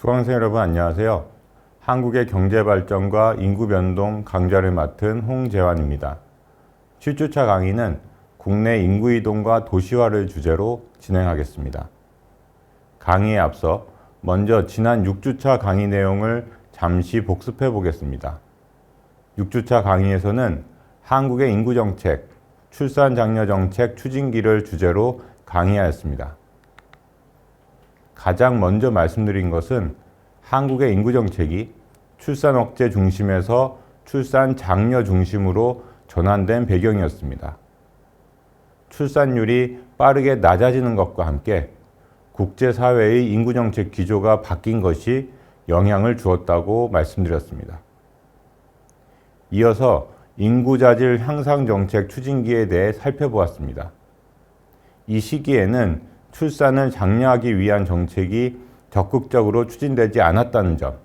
수강생 여러분 안녕하세요. 한국의 경제발전과 인구변동 강좌를 맡은 홍재환입니다. 7주차 강의는 국내 인구이동과 도시화를 주제로 진행하겠습니다. 강의에 앞서 먼저 지난 6주차 강의 내용을 잠시 복습해 보겠습니다. 6주차 강의에서는 한국의 인구정책, 출산장려정책 추진기를 주제로 강의하였습니다. 가장 먼저 말씀드린 것은 한국의 인구정책이 출산 억제 중심에서 출산 장려 중심으로 전환된 배경이었습니다. 출산율이 빠르게 낮아지는 것과 함께 국제사회의 인구정책 기조가 바뀐 것이 영향을 주었다고 말씀드렸습니다. 이어서 인구자질 향상 정책 추진기에 대해 살펴보았습니다. 이 시기에는 출산을 장려하기 위한 정책이 적극적으로 추진되지 않았다는 점,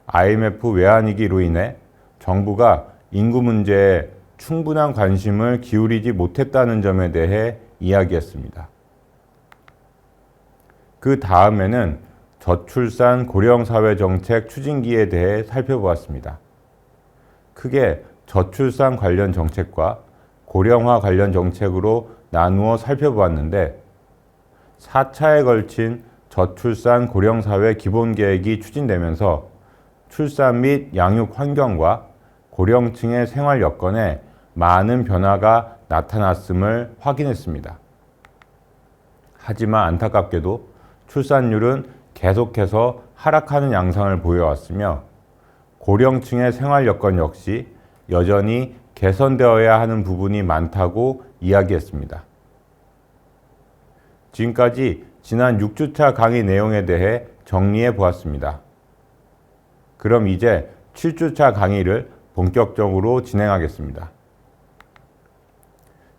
IMF 외환위기로 인해 정부가 인구 문제에 충분한 관심을 기울이지 못했다는 점에 대해 이야기했습니다. 그 다음에는 저출산 고령사회 정책 추진기에 대해 살펴보았습니다. 크게 저출산 관련 정책과 고령화 관련 정책으로 나누어 살펴보았는데 4차에 걸친 저출산 고령사회 기본계획이 추진되면서 출산 및 양육 환경과 고령층의 생활 여건에 많은 변화가 나타났음을 확인했습니다. 하지만 안타깝게도 출산율은 계속해서 하락하는 양상을 보여왔으며 고령층의 생활 여건 역시 여전히 개선되어야 하는 부분이 많다고 이야기했습니다. 지금까지 지난 6주차 강의 내용에 대해 정리해 보았습니다. 그럼 이제 7주차 강의를 본격적으로 진행하겠습니다.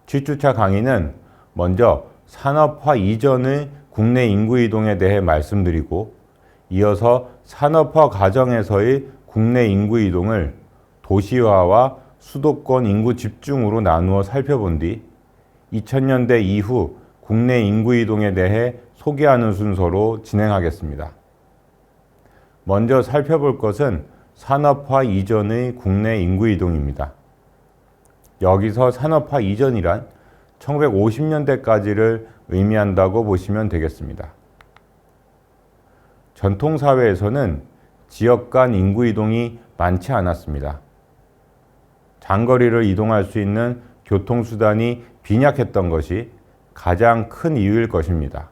7주차 강의는 먼저 산업화 이전의 국내 인구 이동에 대해 말씀드리고 이어서 산업화 과정에서의 국내 인구 이동을 도시화와 수도권 인구 집중으로 나누어 살펴본 뒤 2000년대 이후 국내 인구 이동에 대해 소개하는 순서로 진행하겠습니다. 먼저 살펴볼 것은 산업화 이전의 국내 인구 이동입니다. 여기서 산업화 이전이란 1950년대까지를 의미한다고 보시면 되겠습니다. 전통사회에서는 지역 간 인구 이동이 많지 않았습니다. 장거리를 이동할 수 있는 교통수단이 빈약했던 것이 가장 큰 이유일 것입니다.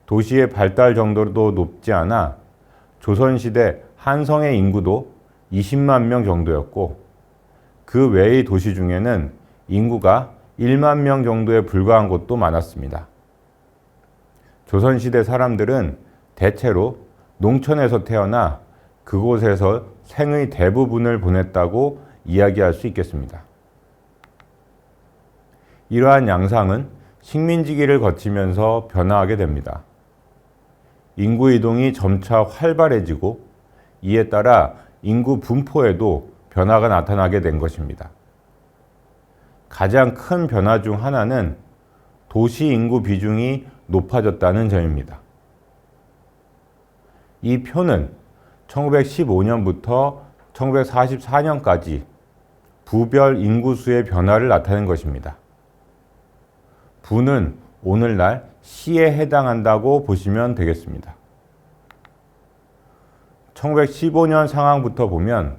도시의 발달 정도도 높지 않아 조선시대 한성의 인구도 20만 명 정도였고 그 외의 도시 중에는 인구가 1만 명 정도에 불과한 곳도 많았습니다. 조선시대 사람들은 대체로 농촌에서 태어나 그곳에서 생의 대부분을 보냈다고 이야기할 수 있겠습니다. 이러한 양상은 식민지기를 거치면서 변화하게 됩니다. 인구 이동이 점차 활발해지고 이에 따라 인구 분포에도 변화가 나타나게 된 것입니다. 가장 큰 변화 중 하나는 도시 인구 비중이 높아졌다는 점입니다. 이 표는 1915년부터 1944년까지 부별 인구수의 변화를 나타낸 것입니다. 부는 오늘날 시에 해당한다고 보시면 되겠습니다. 1915년 상황부터 보면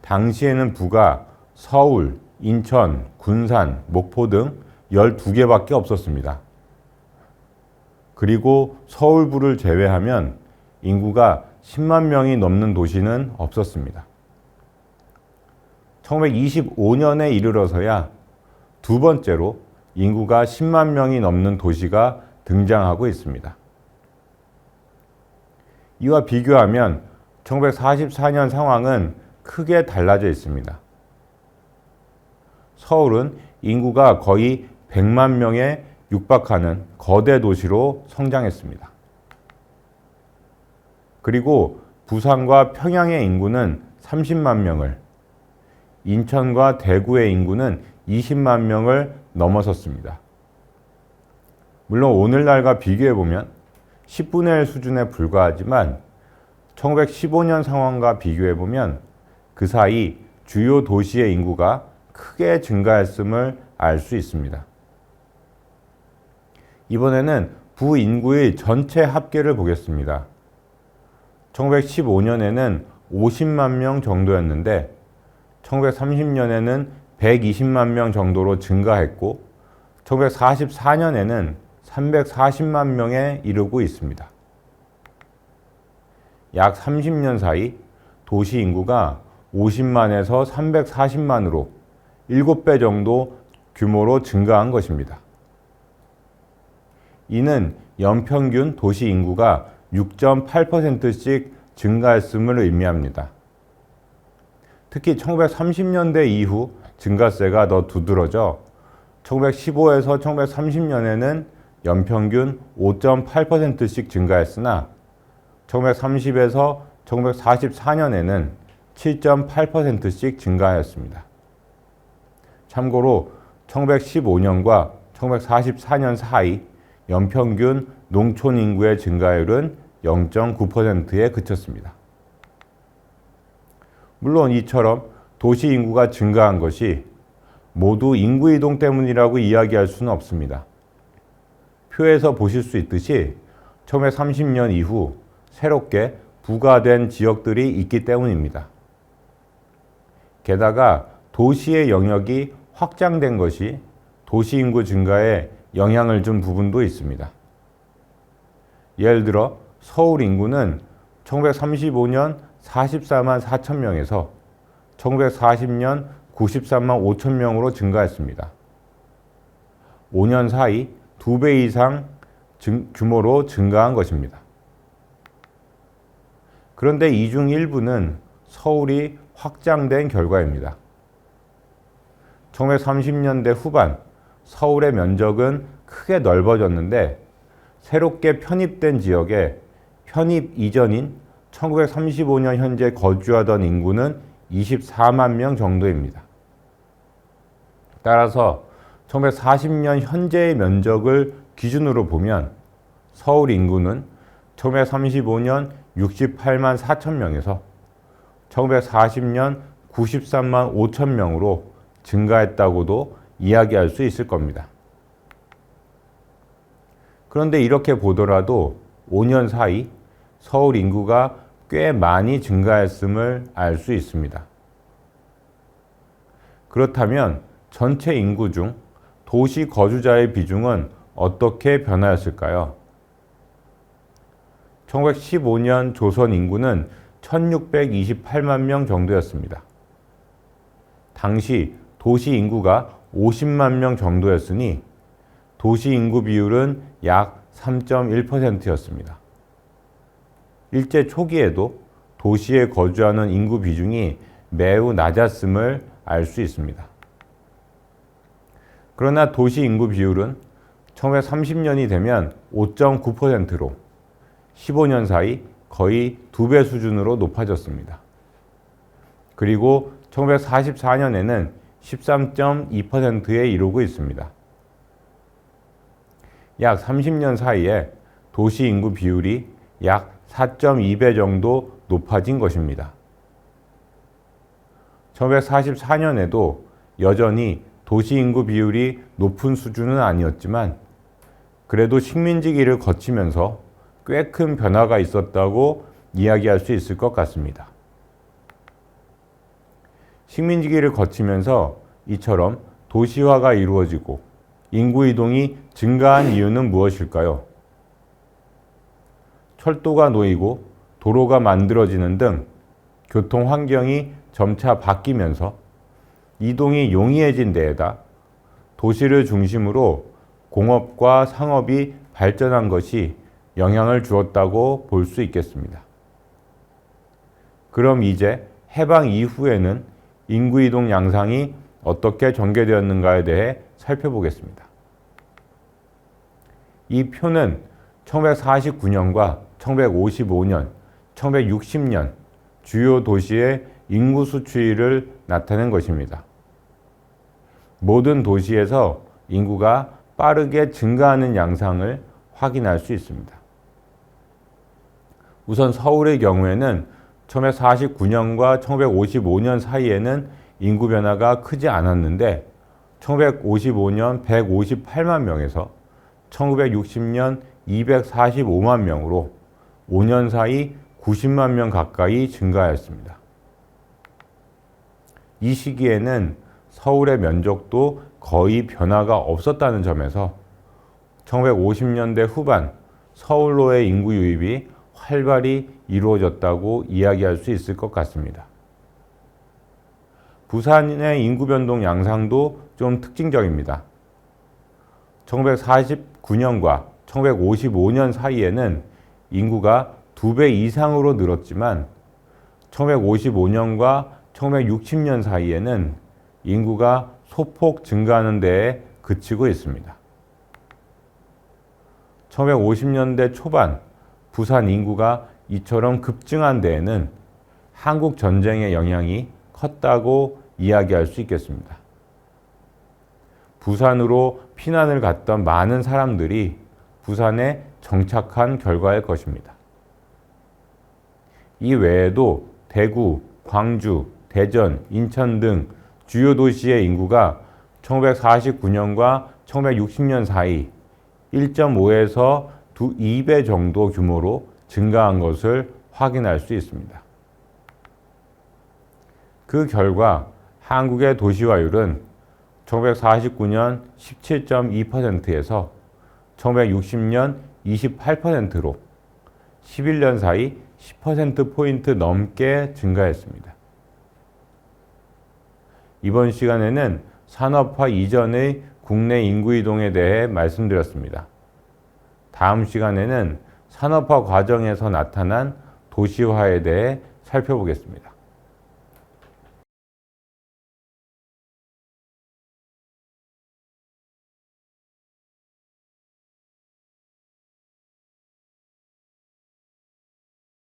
당시에는 부가 서울, 인천, 군산, 목포 등 12개밖에 없었습니다. 그리고 서울부를 제외하면 인구가 10만 명이 넘는 도시는 없었습니다. 1925년에 이르러서야 두 번째로 인구가 10만 명이 넘는 도시가 등장하고 있습니다. 이와 비교하면 1944년 상황은 크게 달라져 있습니다. 서울은 인구가 거의 100만 명에 육박하는 거대 도시로 성장했습니다. 그리고 부산과 평양의 인구는 30만 명을, 인천과 대구의 인구는 20만 명을 넘어섰습니다. 물론 오늘날과 비교해보면 10분의 1 수준에 불과하지만 1915년 상황과 비교해보면 그 사이 주요 도시의 인구가 크게 증가했음을 알 수 있습니다. 이번에는 부인구의 전체 합계를 보겠습니다. 1915년에는 50만 명 정도였는데 1930년에는 120만 명 정도로 증가했고 1944년에는 340만 명에 이르고 있습니다. 약 30년 사이 도시 인구가 50만에서 340만으로 7배 정도 규모로 증가한 것입니다. 이는 연평균 도시 인구가 6.8%씩 증가했음을 의미합니다. 특히 1930년대 이후 증가세가 더 두드러져 1915에서 1930년에는 연평균 5.8%씩 증가했으나 1930에서 1944년에는 7.8%씩 증가하였습니다. 참고로 1915년과 1944년 사이 연평균 농촌 인구의 증가율은 0.9%에 그쳤습니다. 물론 이처럼 도시 인구가 증가한 것이 모두 인구 이동 때문이라고 이야기할 수는 없습니다. 표에서 보실 수 있듯이 1930년 이후 새롭게 부과된 지역들이 있기 때문입니다. 게다가 도시의 영역이 확장된 것이 도시 인구 증가에 영향을 준 부분도 있습니다. 예를 들어 서울 인구는 1935년 44만 4천 명에서 1940년 93만 5천 명으로 증가했습니다. 5년 사이 2배 이상 규모로 증가한 것입니다. 그런데 이 중 일부는 서울이 확장된 결과입니다. 1930년대 후반 서울의 면적은 크게 넓어졌는데 새롭게 편입된 지역에 편입 이전인 1935년 현재 거주하던 인구는 24만 명 정도입니다. 따라서 1940년 현재의 면적을 기준으로 보면 서울 인구는 1935년 68만 4천 명에서 1940년 93만 5천 명으로 증가했다고도 이야기할 수 있을 겁니다. 그런데 이렇게 보더라도 5년 사이 서울 인구가 꽤 많이 증가했음을 알 수 있습니다. 그렇다면 전체 인구 중 도시 거주자의 비중은 어떻게 변화했을까요? 1915년 조선 인구는 1628만 명 정도였습니다. 당시 도시 인구가 50만 명 정도였으니 도시 인구 비율은 약 3.1%였습니다. 일제 초기에도 도시에 거주하는 인구 비중이 매우 낮았음을 알 수 있습니다. 그러나 도시 인구 비율은 1930년이 되면 5.9%로 15년 사이 거의 2배 수준으로 높아졌습니다. 그리고 1944년에는 13.2%에 이르고 있습니다. 약 30년 사이에 도시 인구 비율이 약 4.2배 정도 높아진 것입니다. 1944년에도 여전히 도시 인구 비율이 높은 수준은 아니었지만 그래도 식민지기를 거치면서 꽤 큰 변화가 있었다고 이야기할 수 있을 것 같습니다. 식민지기를 거치면서 이처럼 도시화가 이루어지고 인구 이동이 증가한 이유는 무엇일까요? 철도가 놓이고 도로가 만들어지는 등 교통 환경이 점차 바뀌면서 이동이 용이해진 데에다 도시를 중심으로 공업과 상업이 발전한 것이 영향을 주었다고 볼 수 있겠습니다. 그럼 이제 해방 이후에는 인구 이동 양상이 어떻게 전개되었는가에 대해 살펴보겠습니다. 이 표는 1949년과 1955년, 1960년 주요 도시의 인구수 추이를 나타낸 것입니다. 모든 도시에서 인구가 빠르게 증가하는 양상을 확인할 수 있습니다. 우선 서울의 경우에는 1949년과 1955년 사이에는 인구 변화가 크지 않았는데 1955년 158만 명에서 1960년 245만 명으로 5년 사이 90만 명 가까이 증가하였습니다. 이 시기에는 서울의 면적도 거의 변화가 없었다는 점에서 1950년대 후반 서울로의 인구 유입이 활발히 이루어졌다고 이야기할 수 있을 것 같습니다. 부산의 인구 변동 양상도 좀 특징적입니다. 1949년과 1955년 사이에는 인구가 2배 이상으로 늘었지만 1955년과 1960년 사이에는 인구가 소폭 증가하는 데에 그치고 있습니다. 1950년대 초반 부산 인구가 이처럼 급증한 데에는 한국 전쟁의 영향이 컸다고 이야기할 수 있겠습니다. 부산으로 피난을 갔던 많은 사람들이 부산에 정착한 결과일 것입니다. 이 외에도 대구, 광주, 대전, 인천 등 주요 도시의 인구가 1949년과 1960년 사이 1.5에서 2배 정도 규모로 증가한 것을 확인할 수 있습니다. 그 결과 한국의 도시화율은 1949년 17.2%에서 1960년 28%로 11년 사이 10%포인트 넘게 증가했습니다. 이번 시간에는 산업화 이전의 국내 인구 이동에 대해 말씀드렸습니다. 다음 시간에는 산업화 과정에서 나타난 도시화에 대해 살펴보겠습니다.